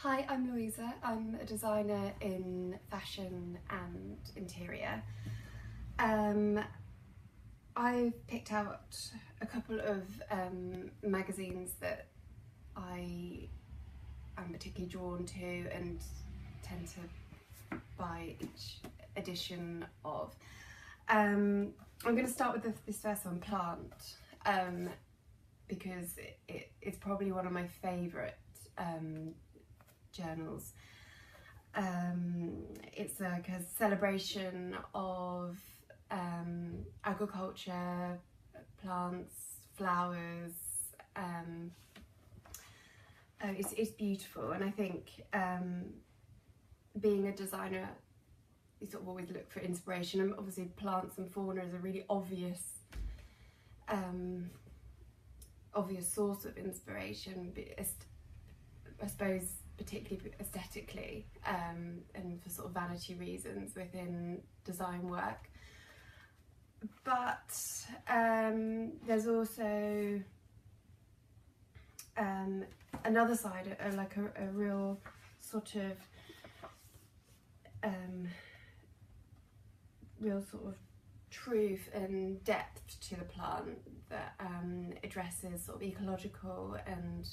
Hi, I'm Louisa. I'm a designer in fashion and interior. I've picked out a couple of magazines that I am particularly drawn to and tend to buy each edition of. I'm going to start with this first one, Plant, because it's probably one of my favourite journals. It's like a celebration of agriculture, plants, flowers. It's beautiful, and I think being a designer, you sort of always look for inspiration, and obviously plants and fauna is a really obvious source of inspiration, but I suppose particularly aesthetically, and for sort of vanity reasons within design work. But there's also another side, like a real sort of truth and depth to the plant that addresses sort of ecological and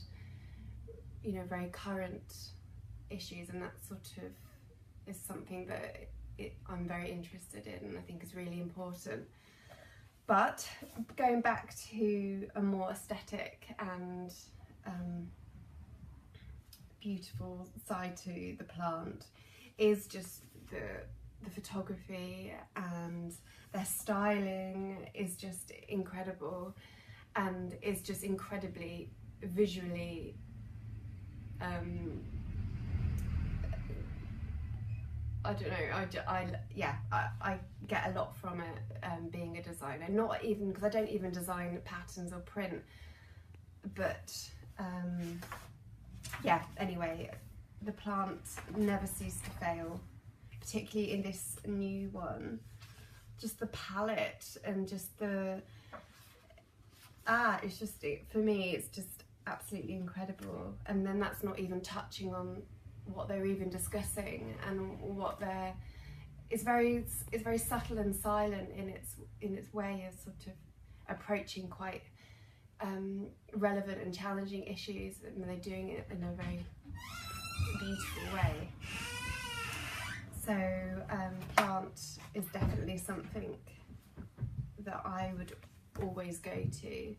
very current issues, and that sort of is something that I'm very interested in and I think is really important. But going back to a more aesthetic and beautiful side to the plant is just the photography, and their styling is just incredible and is just incredibly visually I don't know, I get a lot from it, being a designer, not even because I don't even design patterns or print, but yeah, anyway, the plant never ceased to fail, particularly in this new one. Just the palette and just the it's just, for me, it's just absolutely incredible. And then that's not even touching on what they're even discussing and what it's very subtle and silent in its way of sort of approaching quite relevant and challenging issues, and they're doing it in a very beautiful way. So Plant is definitely something that I would always go to,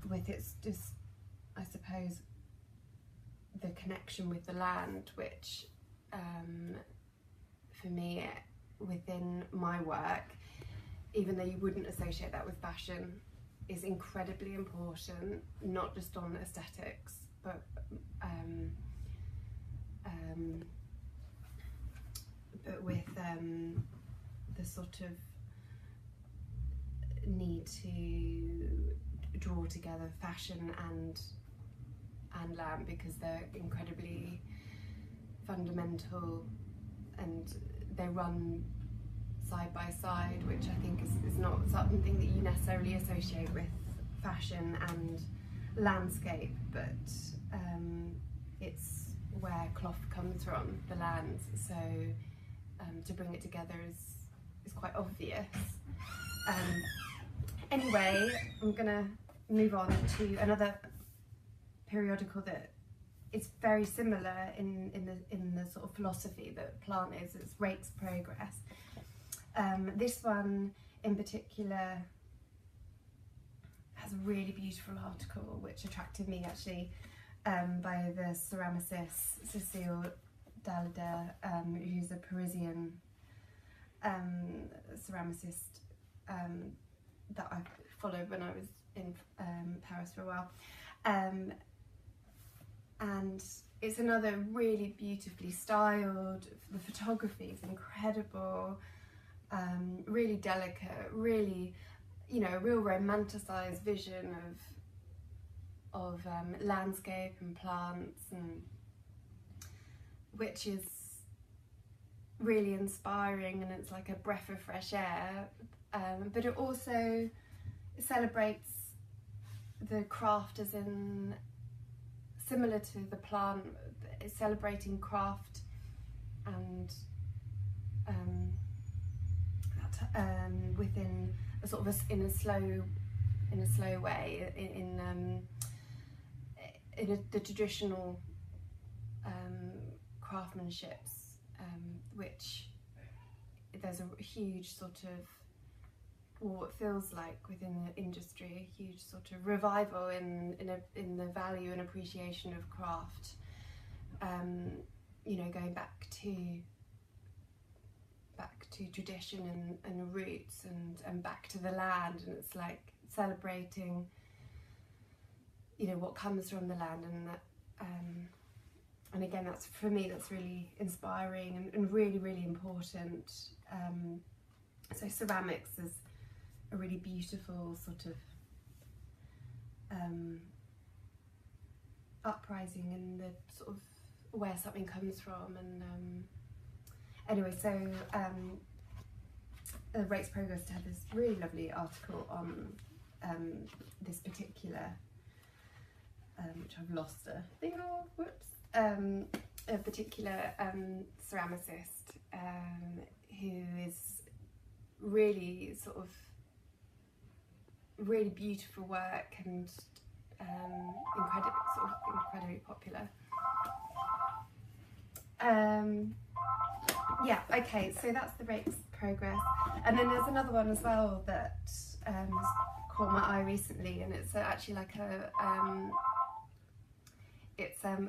with its just, I suppose, the connection with the land, which for me, within my work, even though you wouldn't associate that with fashion, is incredibly important, not just on aesthetics, but with the sort of need to draw together fashion and land, because they're incredibly fundamental and they run side by side, which I think is not something that you necessarily associate with fashion and landscape, but it's where cloth comes from, the land, so to bring it together is quite obvious. Anyway, I'm gonna move on to another periodical that is very similar in the sort of philosophy that Plant is. It's Rakesprogress. This one in particular has a really beautiful article which attracted me, actually, by the ceramicist Cecile Dalida, who's a Parisian ceramicist that I followed when I was in Paris for a while. And it's another really beautifully styled, the photography is incredible, really delicate, really, a real romanticised vision of landscape and plants, and which is really inspiring, and it's like a breath of fresh air, but it also celebrates the craft as in similar to the plant, it's celebrating craft and within a sort of in a slow way, in the traditional craftsmanships, which there's a huge sort of, or what feels like within the industry, a huge sort of revival in the value and appreciation of craft. You know, going back to tradition and roots and back to the land, and it's like celebrating, you know, what comes from the land, and again, that's, for me, that's really inspiring and really, really important. So ceramics is a really beautiful sort of uprising in the sort of where something comes from, and anyway, so Rakesprogress had this really lovely article on this particular, which I've lost a particular ceramicist who is really sort of really beautiful work and incredibly popular. Yeah, okay, so that's the Rakesprogress, and then there's another one as well that has caught my eye recently, and it's actually like a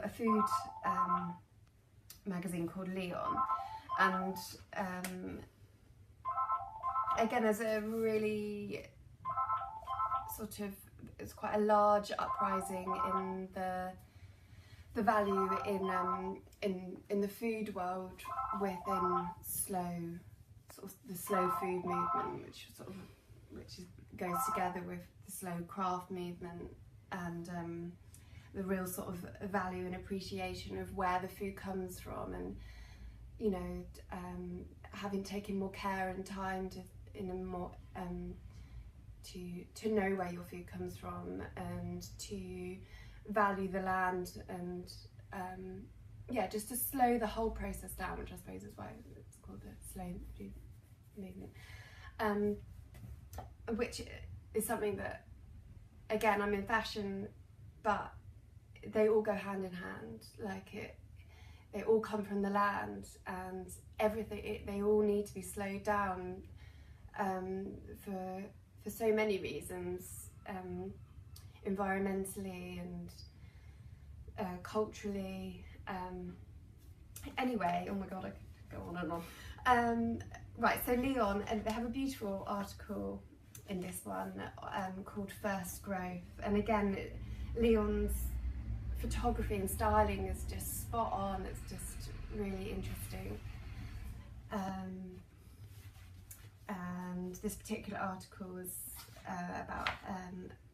food magazine called Leon, and again, there's a really sort of, it's quite a large uprising in the value in the food world within the slow food movement, which goes together with the slow craft movement, and the real sort of value and appreciation of where the food comes from, and you know, having taken more care and time to know where your food comes from, and to value the land, and yeah, just to slow the whole process down, which I suppose is why it's called the slow food movement, which is something that, again, I'm in fashion, but they all go hand in hand. Like they all come from the land, and everything, they all need to be slowed down for so many reasons, environmentally and culturally. Anyway, oh my god, I could go on and on. Right, so Leon, and they have a beautiful article in this one called First Growth, and again, Leon's photography and styling is just spot on. It's just really interesting. And this particular article is about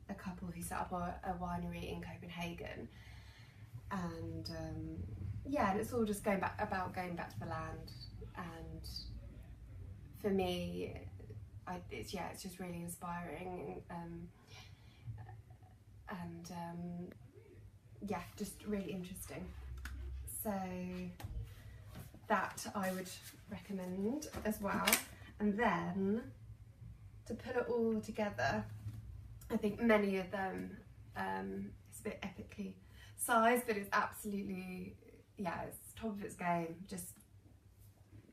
a couple who set up a winery in Copenhagen, and yeah, and it's all just going back to the land, and for me, it's just really inspiring, and yeah, just really interesting. So that I would recommend as well. And then to put it all together, I think many of them, it's a bit epically sized, but it's absolutely, yeah, it's top of its game. Just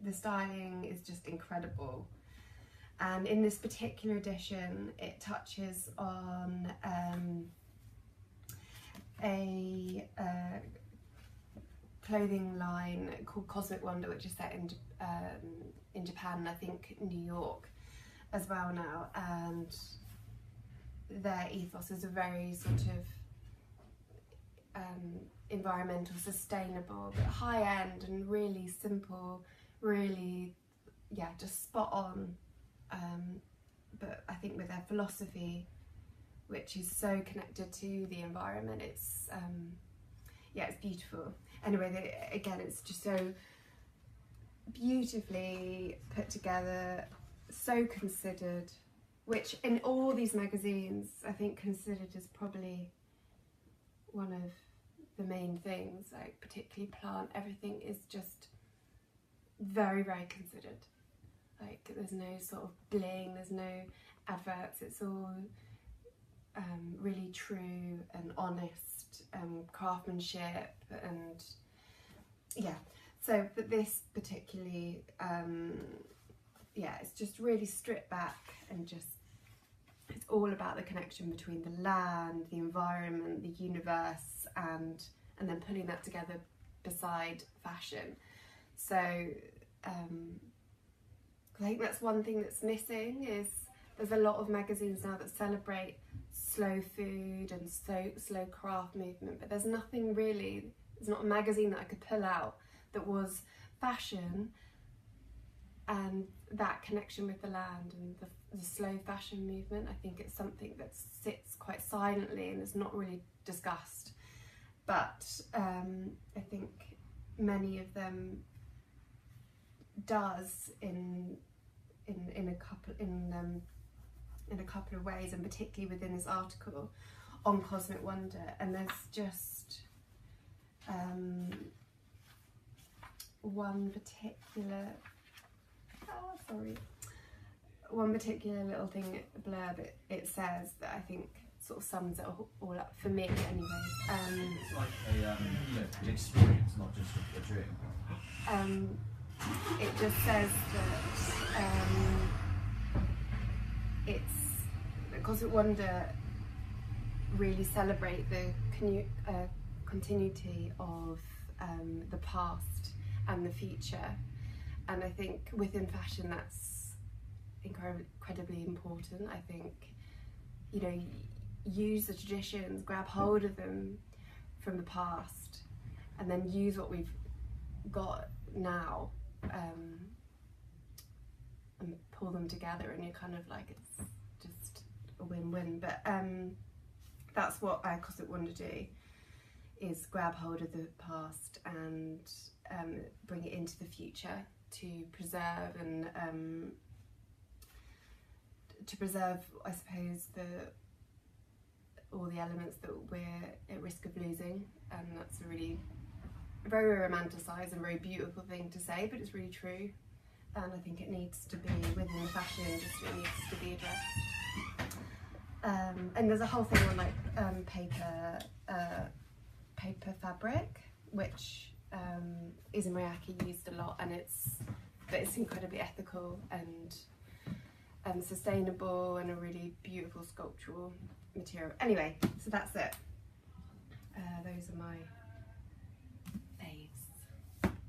the styling is just incredible. And in this particular edition, it touches on a clothing line called Cosmic Wonder, which is set in Japan, and I think New York as well now, and their ethos is a very sort of environmental, sustainable, but high end and really simple, really, yeah, just spot on, but I think with their philosophy, which is so connected to the environment, it's yeah, it's beautiful. Anyway, again, it's just so beautifully put together, so considered, which in all these magazines I think considered as probably one of the main things, like particularly plant, everything is just very, very considered. Like there's no sort of bling, there's no adverts, it's all really true and honest craftsmanship, and yeah. So but this particularly, yeah, it's just really stripped back and just, it's all about the connection between the land, the environment, the universe, and then putting that together beside fashion. So I think that's one thing that's missing, is there's a lot of magazines now that celebrate slow food and slow craft movement, but there's nothing really, there's not a magazine that I could pull out that was fashion and that connection with the land and the slow fashion movement. I think it's something that sits quite silently and is not really discussed, but I think many of them does in a couple of ways, and particularly within this article on Cosmic Wonder. And there's just one particular little thing, blurb it says, that I think sort of sums it all up for me anyway. It's like an experience, not just a dream. It just says that that Cosmic Wonder really celebrate the continuity of the past and the future, and I think within fashion that's incredibly important. I think, you know, use the traditions, grab hold of them from the past, and then use what we've got now, and pull them together, and you're kind of like, it's just a win-win. But that's what Cosmic Wonder do, is grab hold of the past and bring it into the future to preserve and I suppose all the elements that we're at risk of losing. And that's a really very romanticised and very beautiful thing to say, but it's really true, and I think it needs to be within the fashion industry, it needs to be addressed. And there's a whole thing on like paper fabric, which is in Miyake used a lot, and it's incredibly ethical and sustainable, and a really beautiful sculptural material. Anyway, so that's it. Those are my